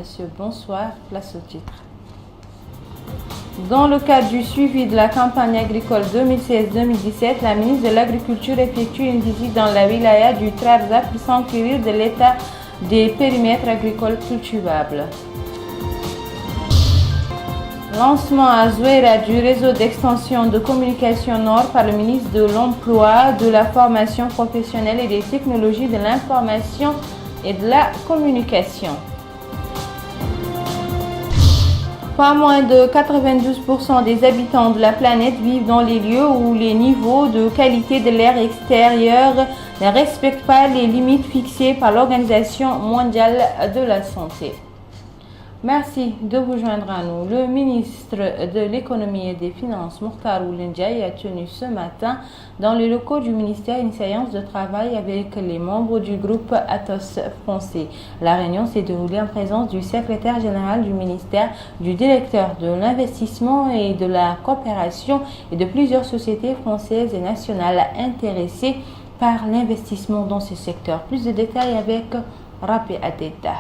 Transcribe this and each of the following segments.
messieurs, bonsoir. Place au titre. Dans le cadre du suivi de la campagne agricole 2016-2017, la ministre de l'Agriculture effectue une visite dans la wilaya du Trarza pour s'enquérir de l'état des périmètres agricoles cultivables. Lancement à Zouéra du réseau d'extension de communication Nord par le ministre de l'Emploi, de la formation professionnelle et des technologies de l'information et de la communication. Pas moins de 92% des habitants de la planète vivent dans les lieux où les niveaux de qualité de l'air extérieur ne respectent pas les limites fixées par l'Organisation mondiale de la santé. Merci de vous joindre à nous. Le ministre de l'économie et des finances, Mokhtar Ould Ndiaye, a tenu ce matin dans les locaux du ministère une séance de travail avec les membres du groupe Atos français. La réunion s'est déroulée en présence du secrétaire général du ministère, du directeur de l'investissement et de la coopération et de plusieurs sociétés françaises et nationales intéressées par l'investissement dans ce secteur. Plus de détails avec Rapi Ateta.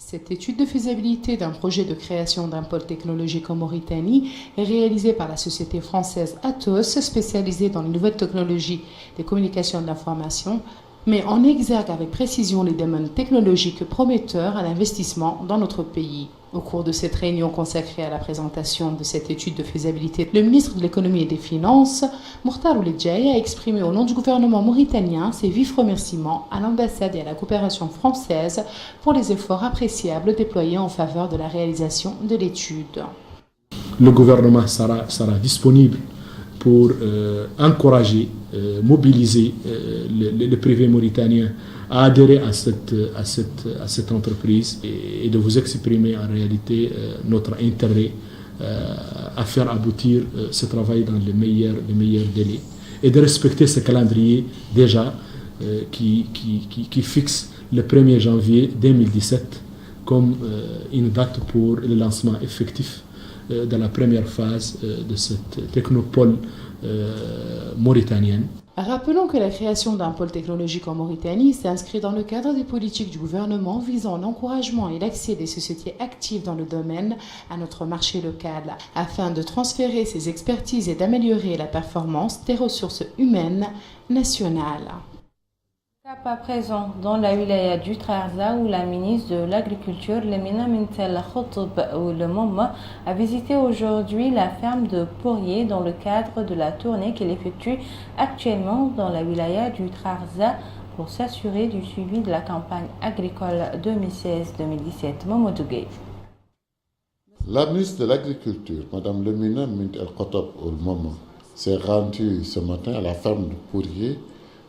Cette étude de faisabilité d'un projet de création d'un pôle technologique en Mauritanie est réalisée par la société française Atos, spécialisée dans les nouvelles technologies des communications et de l'information, mais en exergue avec précision les domaines technologiques prometteurs à l'investissement dans notre pays. Au cours de cette réunion consacrée à la présentation de cette étude de faisabilité, le ministre de l'économie et des finances, Mokhtar Ould Ndiaye, a exprimé au nom du gouvernement mauritanien ses vifs remerciements à l'ambassade et à la coopération française pour les efforts appréciables déployés en faveur de la réalisation de l'étude. Le gouvernement sera disponible pour encourager, mobiliser le privé mauritanien à adhérer à cette entreprise et de vous exprimer en réalité notre intérêt à faire aboutir ce travail dans les meilleurs délais et de respecter ce calendrier déjà qui fixe le 1er janvier 2017 comme une date pour le lancement effectif de la première phase de cette technopole mauritanienne. Rappelons que la création d'un pôle technologique en Mauritanie s'inscrit dans le cadre des politiques du gouvernement visant l'encouragement et l'accès des sociétés actives dans le domaine à notre marché local, afin de transférer ses expertises et d'améliorer la performance des ressources humaines nationales. Cap à présent dans la wilaya du Trarza où la ministre de l'Agriculture, Lemina Mintel Khotob Oulemoma, a visité aujourd'hui la ferme de Pourier dans le cadre de la tournée qu'elle effectue actuellement dans la wilaya du Trarza pour s'assurer du suivi de la campagne agricole 2016-2017. Mamadou Gueye. La ministre de l'Agriculture, Mme Lemina Mintel Khotob Oulemoma, s'est rendue ce matin à la ferme de Pourier.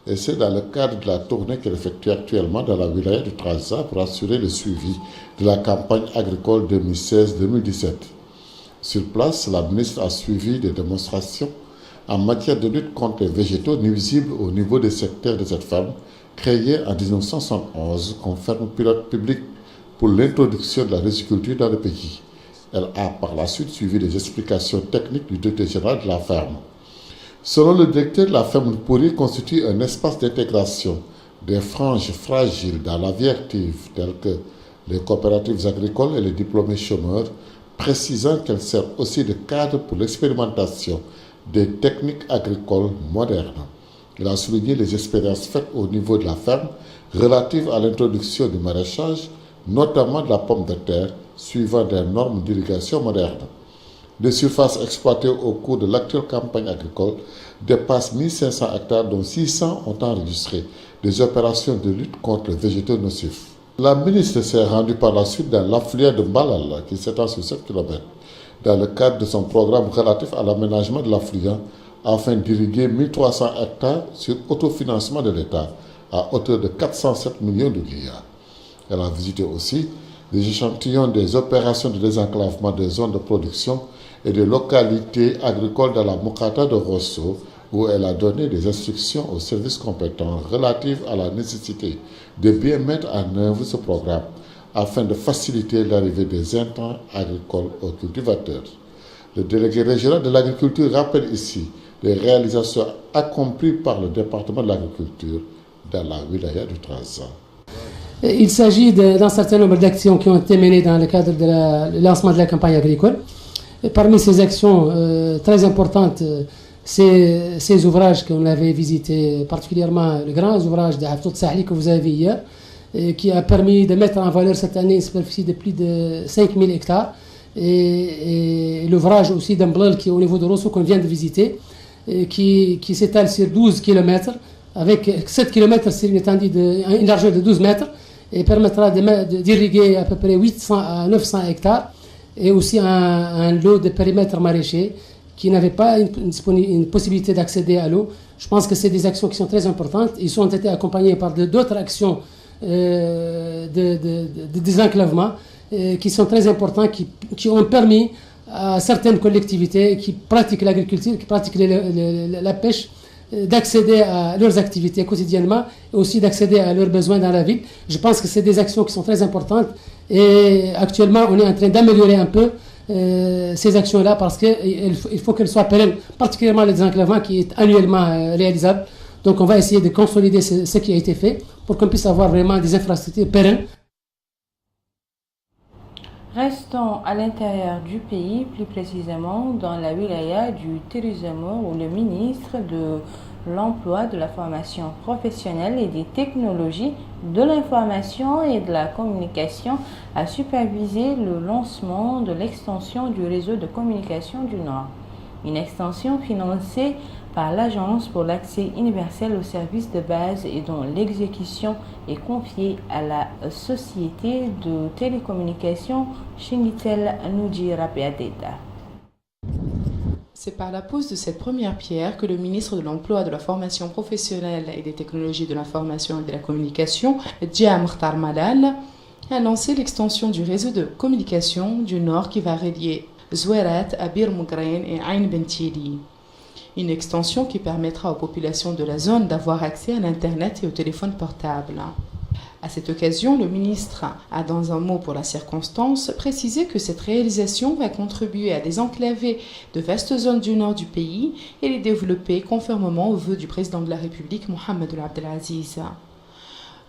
Et c'est dans le cadre de la tournée qu'elle effectue actuellement dans la wilaya du Trarza pour assurer le suivi de la campagne agricole 2016-2017. Sur place, la ministre a suivi des démonstrations en matière de lutte contre les végétaux nuisibles au niveau des secteurs de cette ferme, créée en 1971 comme ferme pilote publique pour l'introduction de la riziculture dans le pays. Elle a par la suite suivi des explications techniques du directeur général de la ferme. Selon le directeur, la ferme de Pourier constitue un espace d'intégration des franges fragiles dans la vie active, telles que les coopératives agricoles et les diplômés chômeurs, précisant qu'elle sert aussi de cadre pour l'expérimentation des techniques agricoles modernes. Il a souligné les expériences faites au niveau de la ferme relatives à l'introduction du maraîchage, notamment de la pomme de terre, suivant des normes d'irrigation modernes. Les surfaces exploitées au cours de l'actuelle campagne agricole dépassent 1500 hectares, dont 600 ont enregistré des opérations de lutte contre les végétaux nocifs. La ministre s'est rendue par la suite dans l'affluent de Mbalala, qui s'étend sur 7 km, dans le cadre de son programme relatif à l'aménagement de l'affluent, afin d'irriguer 1300 hectares sur autofinancement de l'État, à hauteur de 407 millions de guillards. Elle a visité aussi des échantillons des opérations de désenclavement des zones de production et des localités agricoles dans la Mokata de Rosso, où elle a donné des instructions aux services compétents relatives à la nécessité de bien mettre en œuvre ce programme afin de faciliter l'arrivée des intrants agricoles aux cultivateurs. Le délégué régional de l'agriculture rappelle ici les réalisations accomplies par le département de l'agriculture dans la wilaya du Trarza. Il s'agit d'un certain nombre d'actions qui ont été menées dans le cadre du lancement de la campagne agricole. Et parmi ces actions très importantes, ces ouvrages qu'on avait visités, particulièrement le grand ouvrage de Haftout Sahli que vous avez vu hier, qui a permis de mettre en valeur cette année une superficie de plus de 5000 hectares, et l'ouvrage aussi d'Amblal qui est au niveau de Rosso qu'on vient de visiter, qui s'étale sur 12 km, avec 7 km sur une largeur de 12 mètres, et permettra d'irriguer à peu près 800 à 900 hectares, et aussi un lot de périmètres maraîchers qui n'avaient pas une possibilité d'accéder à l'eau. Je pense que c'est des actions qui sont très importantes. Ils ont été accompagnés par d'autres actions de désenclavement qui sont très importantes, qui ont permis à certaines collectivités qui pratiquent l'agriculture, qui pratiquent la pêche, d'accéder à leurs activités quotidiennement et aussi d'accéder à leurs besoins dans la ville. Je pense que c'est des actions qui sont très importantes et actuellement on est en train d'améliorer un peu ces actions-là parce qu'il faut qu'elles soient pérennes, particulièrement le désenclavement qui est annuellement réalisable. Donc on va essayer de consolider ce qui a été fait pour qu'on puisse avoir vraiment des infrastructures pérennes. Restons à l'intérieur du pays, plus précisément dans la wilaya du Térizamor, où le ministre de l'Emploi, de la formation professionnelle et des technologies de l'information et de la communication a supervisé le lancement de l'extension du réseau de communication du Nord. Une extension financée par l'Agence pour l'accès universel aux services de base et dont l'exécution est confiée à la société de télécommunications Shingitel Nuji Rabiadeta. C'est par la pose de cette première pierre que le ministre de l'Emploi, de la formation professionnelle et des technologies de l'information et de la communication, Dia Mokhtar Malal, a lancé l'extension du réseau de communication du Nord qui va relier Zouerat à Bir Mougrain et Ain Bentili. Une extension qui permettra aux populations de la zone d'avoir accès à l'Internet et au téléphone portable. À cette occasion, le ministre a, dans un mot pour la circonstance, précisé que cette réalisation va contribuer à désenclaver de vastes zones du nord du pays et les développer conformément aux vœux du président de la République, Mohamed Abdelaziz.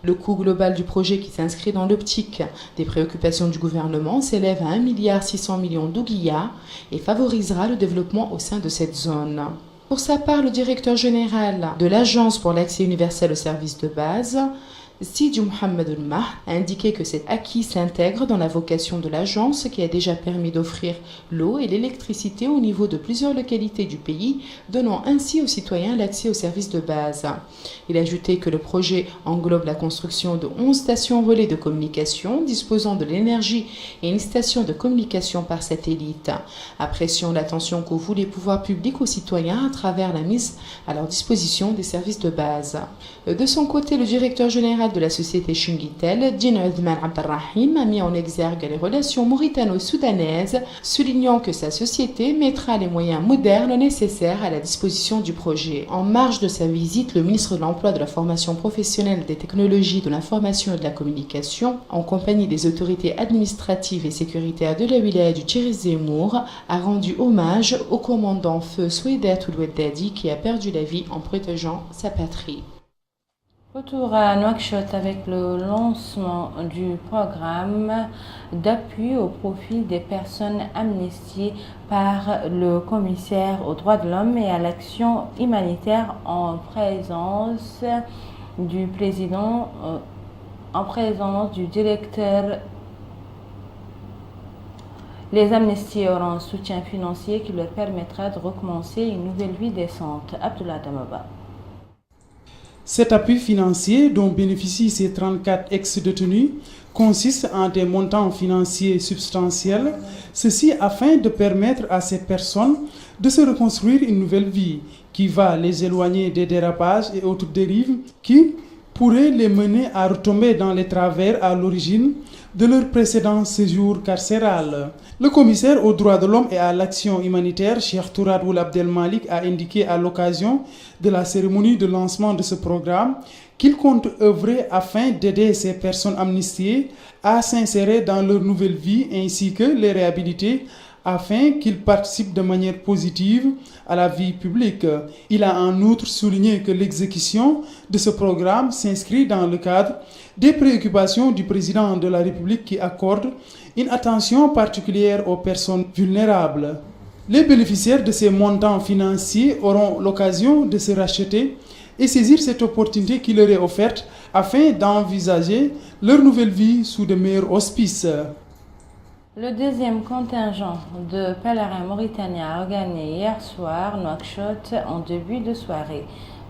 Le coût global du projet, qui s'inscrit dans l'optique des préoccupations du gouvernement, s'élève à 1,6 milliard d'ouguiyas et favorisera le développement au sein de cette zone. Pour sa part, le directeur général de l'Agence pour l'accès universel aux services de base, Sidi Mohamed Oulmah, a indiqué que cet acquis s'intègre dans la vocation de l'agence qui a déjà permis d'offrir l'eau et l'électricité au niveau de plusieurs localités du pays, donnant ainsi aux citoyens l'accès aux services de base. Il a ajouté que le projet englobe la construction de 11 stations relais de communication disposant de l'énergie et une station de communication par satellite, appréciant l'attention qu'ont voulu les pouvoirs publics aux citoyens à travers la mise à leur disposition des services de base. De son côté, le directeur général de la société Shingitel, Din Othman Abdelrahim, a mis en exergue les relations mauritano-soudanaises, soulignant que sa société mettra les moyens modernes nécessaires à la disposition du projet. En marge de sa visite, le ministre de l'Emploi, de la formation professionnelle, des technologies, de l'information et de la communication, en compagnie des autorités administratives et sécuritaires de la wilaya du Térizamor, a rendu hommage au commandant feu Souedat Ouloueddadi qui a perdu la vie en protégeant sa patrie. Retour à Nouakchott avec le lancement du programme d'appui au profit des personnes amnistiées par le commissaire aux droits de l'homme et à l'action humanitaire en présence du président, en présence du directeur. Les amnisties auront un soutien financier qui leur permettra de recommencer une nouvelle vie décente. Abdullah Damaba. Cet appui financier dont bénéficient ces 34 ex-détenus consiste en des montants financiers substantiels, ceci afin de permettre à ces personnes de se reconstruire une nouvelle vie qui va les éloigner des dérapages et autres dérives qui pourraient les mener à retomber dans les travers à l'origine de leur précédent séjour carcéral. Le commissaire aux droits de l'homme et à l'action humanitaire, Cheikh Tourad Ould Abdel Malik, a indiqué à l'occasion de la cérémonie de lancement de ce programme qu'il compte œuvrer afin d'aider ces personnes amnistiées à s'insérer dans leur nouvelle vie ainsi que les réhabiliter afin qu'ils participent de manière positive à la vie publique. Il a en outre souligné que l'exécution de ce programme s'inscrit dans le cadre des préoccupations du président de la République qui accorde une attention particulière aux personnes vulnérables. Les bénéficiaires de ces montants financiers auront l'occasion de se racheter et saisir cette opportunité qui leur est offerte afin d'envisager leur nouvelle vie sous de meilleurs auspices. Le deuxième contingent de pèlerins mauritaniens a regagné hier soir Nouakchott en début de soirée.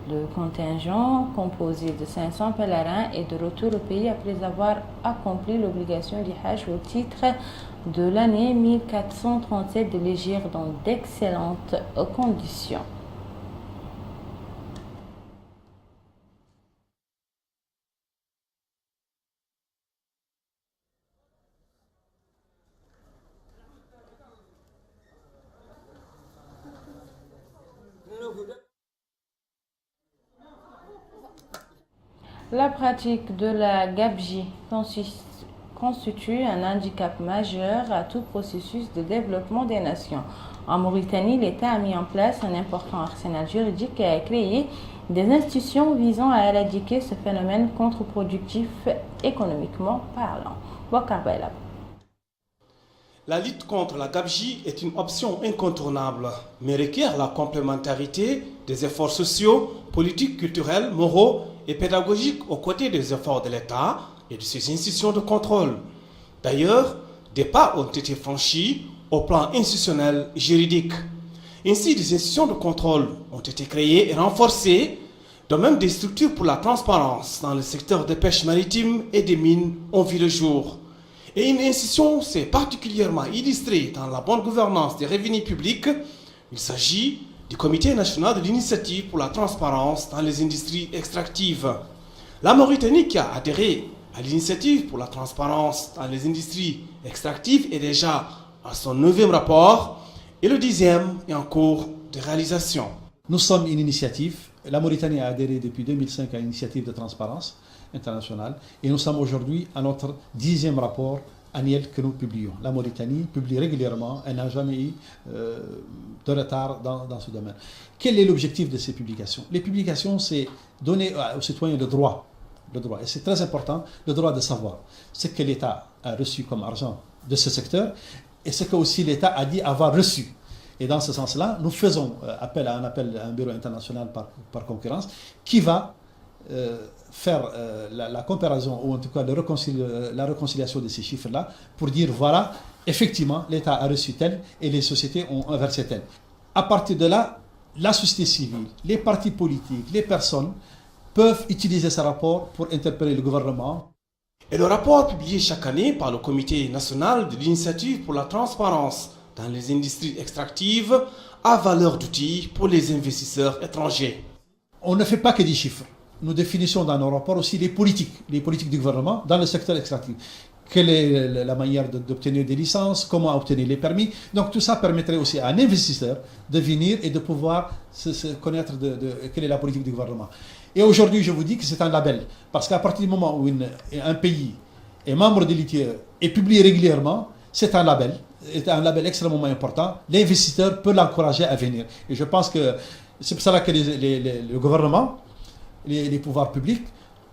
Le contingent, composé de 500 pèlerins, est de retour au pays après avoir accompli l'obligation du Hajj au titre de l'année 1437 de l'Hégire dans d'excellentes conditions. La pratique de la gabegie constitue un handicap majeur à tout processus de développement des nations. En Mauritanie, l'État a mis en place un important arsenal juridique et a créé des institutions visant à éradiquer ce phénomène contre-productif économiquement parlant. Boubacar Baïlab. La lutte contre la gabegie est une option incontournable, mais requiert la complémentarité des efforts sociaux, politiques, culturels, moraux et pédagogiques aux côtés des efforts de l'État et de ses institutions de contrôle. D'ailleurs, des pas ont été franchis au plan institutionnel et juridique. Ainsi, des institutions de contrôle ont été créées et renforcées, de même des structures pour la transparence dans le secteur des pêches maritimes et des mines ont vu le jour. Et une institution s'est particulièrement illustrée dans la bonne gouvernance des revenus publics. Il s'agit du Comité national de l'initiative pour la transparence dans les industries extractives. La Mauritanie, qui a adhéré à l'initiative pour la transparence dans les industries extractives, est déjà à son 9e rapport et le 10e est en cours de réalisation. Nous sommes une initiative. La Mauritanie a adhéré depuis 2005 à l'initiative de transparence internationale et nous sommes aujourd'hui à notre 10e rapport annuel que nous publions. La Mauritanie publie régulièrement, elle n'a jamais eu de retard dans ce domaine. Quel est l'objectif de ces publications? Les publications, c'est donner aux citoyens le droit, et c'est très important, le droit de savoir ce que l'État a reçu comme argent de ce secteur et ce que aussi l'État a dit avoir reçu. Et dans ce sens-là, nous faisons appel à un bureau international par concurrence qui va faire la comparaison ou en tout cas la réconciliation de ces chiffres-là pour dire voilà, effectivement, l'État a reçu tel et les sociétés ont versé tel. À partir de là, la société civile, les partis politiques, les personnes peuvent utiliser ce rapport pour interpeller le gouvernement. Et le rapport publié chaque année par le Comité national de l'initiative pour la transparence dans les industries extractives a valeur d'outil pour les investisseurs étrangers. On ne fait pas que des chiffres. Nous définissons dans nos rapports aussi les politiques du gouvernement dans le secteur extractif. Quelle est la manière d'obtenir des licences, comment obtenir les permis. Donc tout ça permettrait aussi à un investisseur de venir et de pouvoir se connaître quelle est la politique du gouvernement. Et aujourd'hui, je vous dis que c'est un label. Parce qu'à partir du moment où un pays est membre de l'ITIE et publie régulièrement, c'est un label. C'est un label extrêmement important. L'investisseur peut l'encourager à venir. Et je pense que c'est pour cela que le gouvernement, les pouvoirs publics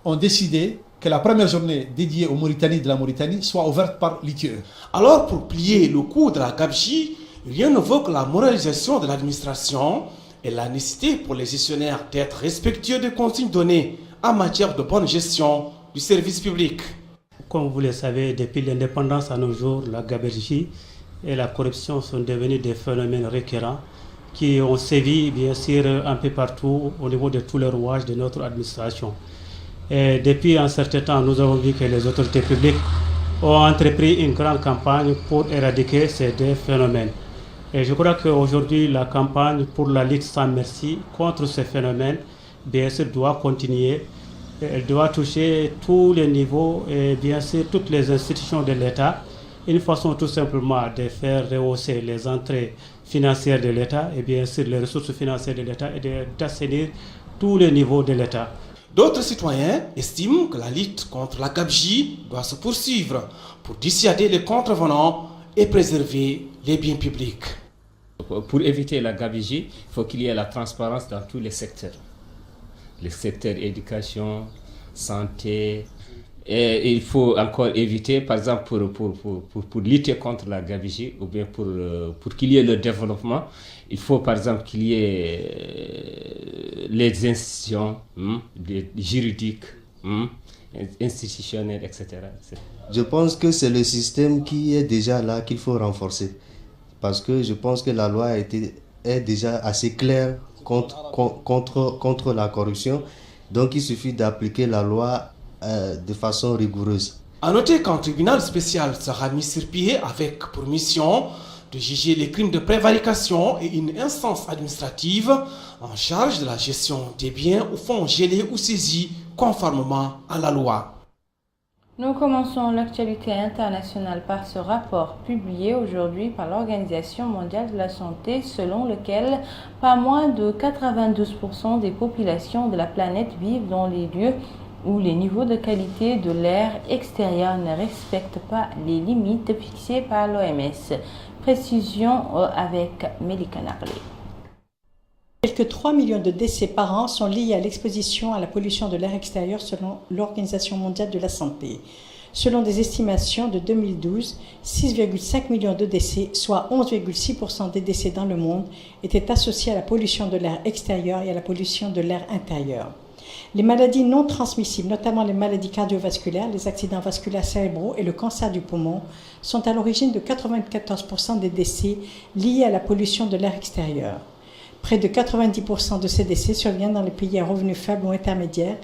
ont décidé que la première journée dédiée aux Mauritaniens de la Mauritanie soit ouverte par l'ITIE. Alors, pour plier le coût de la gabegie, rien ne vaut que la moralisation de l'administration et la nécessité pour les gestionnaires d'être respectueux des consignes données en matière de bonne gestion du service public. Comme vous le savez, depuis l'indépendance à nos jours, la gabegie et la corruption sont devenus des phénomènes récurrents qui ont sévi bien sûr un peu partout au niveau de tous les rouages de notre administration. Et depuis un certain temps, nous avons vu que les autorités publiques ont entrepris une grande campagne pour éradiquer ces deux phénomènes. Et je crois qu'aujourd'hui, la campagne pour la lutte sans merci contre ces phénomènes, bien sûr, doit continuer. Elle doit toucher tous les niveaux et bien sûr toutes les institutions de l'État. Une façon tout simplement de faire rehausser les entrées financières de l'État et bien sûr les ressources financières de l'État et d'assainir tous les niveaux de l'État. D'autres citoyens estiment que la lutte contre la gabegie doit se poursuivre pour dissuader les contrevenants et préserver les biens publics. Pour éviter la gabegie, il faut qu'il y ait la transparence dans tous les secteurs. Les secteurs éducation, santé. Et il faut encore éviter, par exemple, pour lutter contre la gabegie ou bien pour qu'il y ait le développement, il faut par exemple qu'il y ait les institutions juridiques, institutionnelles, etc. Je pense que c'est le système qui est déjà là qu'il faut renforcer. Parce que je pense que la loi est déjà assez claire contre la corruption. Donc il suffit d'appliquer la loi de façon rigoureuse. A noter qu'un tribunal spécial sera mis sur pied avec pour mission de juger les crimes de prévarication et une instance administrative en charge de la gestion des biens ou fonds gelés ou saisis conformément à la loi. Nous commençons l'actualité internationale par ce rapport publié aujourd'hui par l'Organisation mondiale de la santé selon lequel pas moins de 92% des populations de la planète vivent dans les lieux où les niveaux de qualité de l'air extérieur ne respectent pas les limites fixées par l'OMS. Précision avec Melika Narlé. Quelques 3 millions de décès par an sont liés à l'exposition à la pollution de l'air extérieur selon l'Organisation mondiale de la santé. Selon des estimations de 2012, 6,5 millions de décès, soit 11,6% des décès dans le monde, étaient associés à la pollution de l'air extérieur et à la pollution de l'air intérieur. Les maladies non transmissibles, notamment les maladies cardiovasculaires, les accidents vasculaires cérébraux et le cancer du poumon, sont à l'origine de 94% des décès liés à la pollution de l'air extérieur. Près de 90% de ces décès surviennent dans les pays à revenus faibles ou intermédiaires.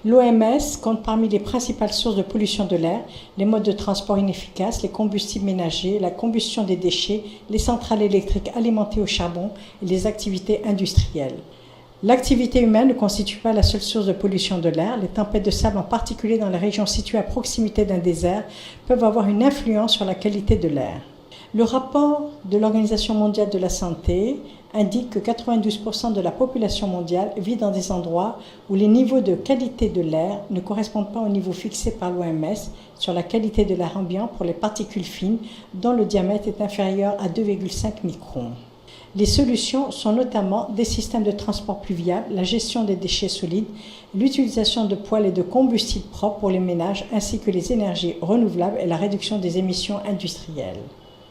L'OMS compte parmi les principales sources de pollution de l'air les modes de transport inefficaces, les combustibles ménagers, la combustion des déchets, les centrales électriques alimentées au charbon et les activités industrielles. L'activité humaine ne constitue pas la seule source de pollution de l'air. Les tempêtes de sable, en particulier dans les régions situées à proximité d'un désert, peuvent avoir une influence sur la qualité de l'air. Le rapport de l'Organisation mondiale de la santé indique que 92% de la population mondiale vit dans des endroits où les niveaux de qualité de l'air ne correspondent pas au niveau fixé par l'OMS sur la qualité de l'air ambiant pour les particules fines dont le diamètre est inférieur à 2,5 microns. Les solutions sont notamment des systèmes de transport plus viables, la gestion des déchets solides, l'utilisation de poêles et de combustibles propres pour les ménages ainsi que les énergies renouvelables et la réduction des émissions industrielles.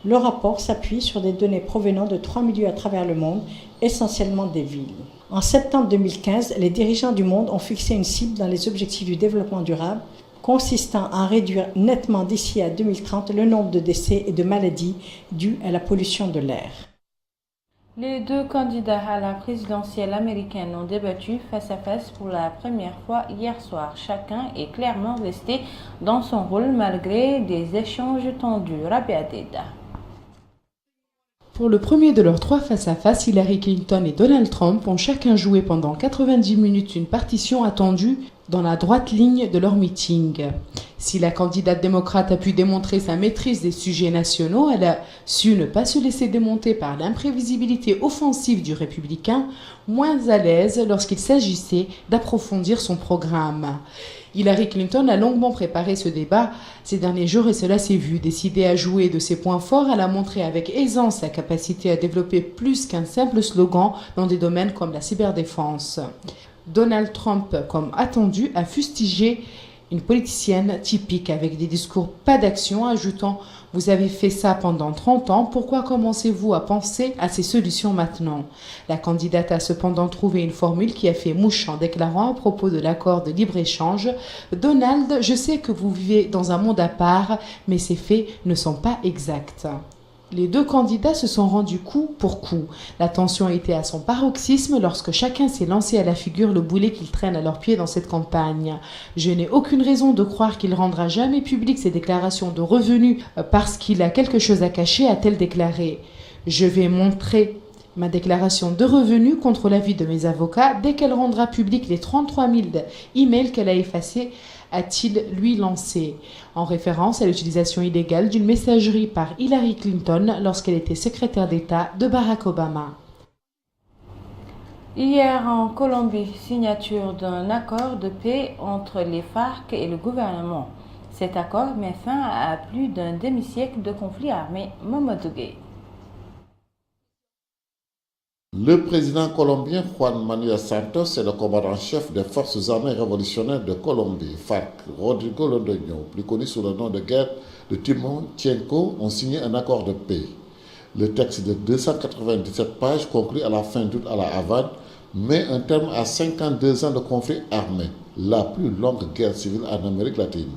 Le rapport s'appuie sur des données provenant de 3 milieux à travers le monde, essentiellement des villes. En septembre 2015, les dirigeants du monde ont fixé une cible dans les objectifs du développement durable consistant à réduire nettement d'ici à 2030 le nombre de décès et de maladies dues à la pollution de l'air. Les deux candidats à la présidentielle américaine ont débattu face à face pour la première fois hier soir. Chacun est clairement resté dans son rôle malgré des échanges tendus. Rabia Deda. Pour le premier de leurs 3 face-à-face, Hillary Clinton et Donald Trump ont chacun joué pendant 90 minutes une partition attendue dans la droite ligne de leur meeting. Si la candidate démocrate a pu démontrer sa maîtrise des sujets nationaux, elle a su ne pas se laisser démonter par l'imprévisibilité offensive du républicain, moins à l'aise lorsqu'il s'agissait d'approfondir son programme. Hillary Clinton a longuement préparé ce débat ces derniers jours et cela s'est vu. Décidée à jouer de ses points forts, elle a montré avec aisance sa capacité à développer plus qu'un simple slogan dans des domaines comme la cyberdéfense. Donald Trump, comme attendu, a fustigé une politicienne typique avec des discours pas d'action, ajoutant « Vous avez fait ça pendant 30 ans, pourquoi commencez-vous à penser à ces solutions maintenant ?» La candidate a cependant trouvé une formule qui a fait mouche en déclarant à propos de l'accord de libre-échange « Donald, je sais que vous vivez dans un monde à part, mais ces faits ne sont pas exacts. » Les deux candidats se sont rendus coup pour coup. La tension était à son paroxysme lorsque chacun s'est lancé à la figure le boulet qu'il traîne à leurs pieds dans cette campagne. Je n'ai aucune raison de croire qu'il rendra jamais public ses déclarations de revenus parce qu'il a quelque chose à cacher, a-t-elle déclaré. Je vais montrer ma déclaration de revenus contre l'avis de mes avocats dès qu'elle rendra public les 33 000 emails qu'elle a effacés, a-t-il lui lancé, en référence à l'utilisation illégale d'une messagerie par Hillary Clinton lorsqu'elle était secrétaire d'État de Barack Obama. Hier en Colombie, signature d'un accord de paix entre les FARC et le gouvernement. Cet accord met fin à plus d'un demi-siècle de conflits armés. Mamadou Gueye. Le président colombien Juan Manuel Santos et le commandant-chef des forces armées révolutionnaires de Colombie, FARC, Rodrigo Londoño, plus connu sous le nom de guerre de Timochenko, ont signé un accord de paix. Le texte de 297 pages conclu à la fin d'août à La Havane met un terme à 52 ans de conflit armé, la plus longue guerre civile en Amérique latine.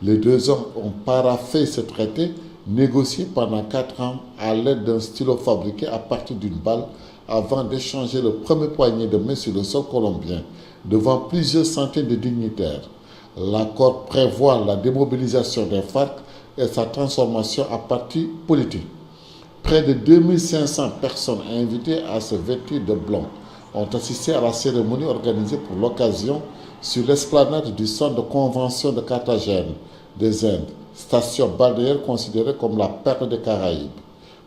Les deux hommes ont paraphé ce traité, négocié pendant 4 ans à l'aide d'un stylo fabriqué à partir d'une balle, avant d'échanger le premier poignet de main sur le sol colombien, devant plusieurs centaines de dignitaires. L'accord prévoit la démobilisation des FARC et sa transformation en parti politique. Près de 2500 personnes invitées à se vêtir de blanc ont assisté à la cérémonie organisée pour l'occasion sur l'esplanade du centre de convention de Carthagène des Indes, station balnéaire considérée comme la perle des Caraïbes.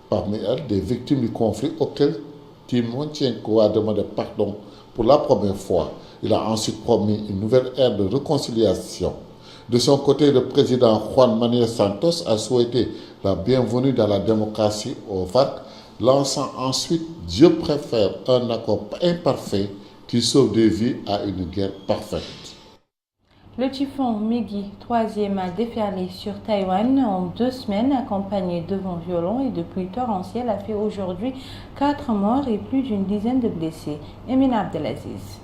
Parmi elles, des victimes du conflit auquel Timochenko a demandé pardon pour la première fois. Il a ensuite promis une nouvelle ère de réconciliation. De son côté, le président Juan Manuel Santos a souhaité la bienvenue dans la démocratie aux FARC, lançant ensuite « Dieu préfère un accord imparfait qui sauve des vies à une guerre parfaite ». Le typhon Meggy, troisième a déferlé sur Taïwan en 2 semaines, accompagné de vents violents et de pluies torrentielles, a fait aujourd'hui 4 morts et plus d'une dizaine de blessés. Emina Abdelaziz.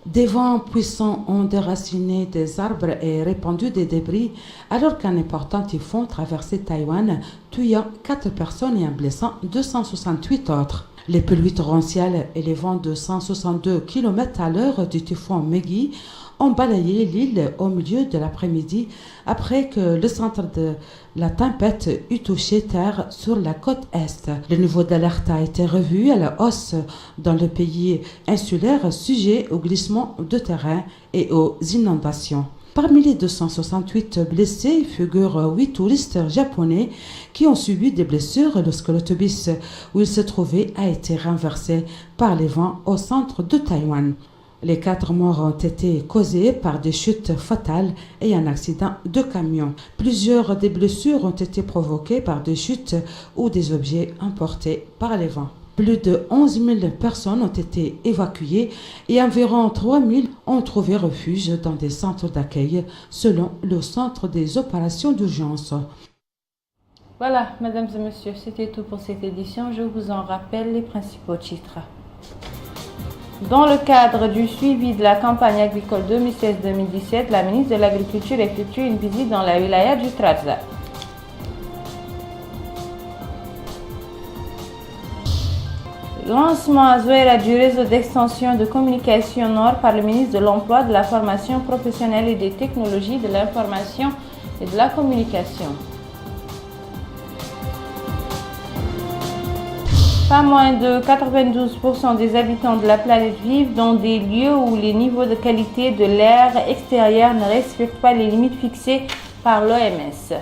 Des vents puissants ont déraciné des arbres et répandu des débris, alors qu'un important typhon traversait Taïwan, tuant 4 personnes et en blessant 268 autres. Les pluies torrentielles et les vents de 162 km à l'heure du typhon Meggy ont balayé l'île au milieu de l'après-midi après que le centre de la tempête eut touché terre sur la côte est. Le niveau d'alerte a été revu à la hausse dans le pays insulaire sujet au glissement de terrain et aux inondations. Parmi les 268 blessés figurent 8 touristes japonais qui ont subi des blessures lorsque l'autobus où ils se trouvaient a été renversé par les vents au centre de Taïwan. Les 4 morts ont été causés par des chutes fatales et un accident de camion. Plusieurs des blessures ont été provoquées par des chutes ou des objets emportés par les vents. Plus de 11 000 personnes ont été évacuées et environ 3 000 ont trouvé refuge dans des centres d'accueil, selon le Centre des opérations d'urgence. Voilà, mesdames et messieurs, c'était tout pour cette édition. Je vous en rappelle les principaux titres. Dans le cadre du suivi de la campagne agricole 2016-2017, la ministre de l'Agriculture effectue une visite dans la wilaya du Trarza. Lancement à Zouera du réseau d'extension de communication Nord par le ministre de l'Emploi, de la Formation professionnelle et des technologies de l'information et de la communication. Pas moins de 92% des habitants de la planète vivent dans des lieux où les niveaux de qualité de l'air extérieur ne respectent pas les limites fixées par l'OMS.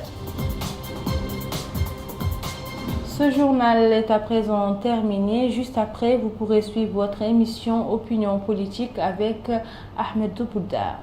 Ce journal est à présent terminé. Juste après, vous pourrez suivre votre émission Opinion politique avec Ahmed Doubouda.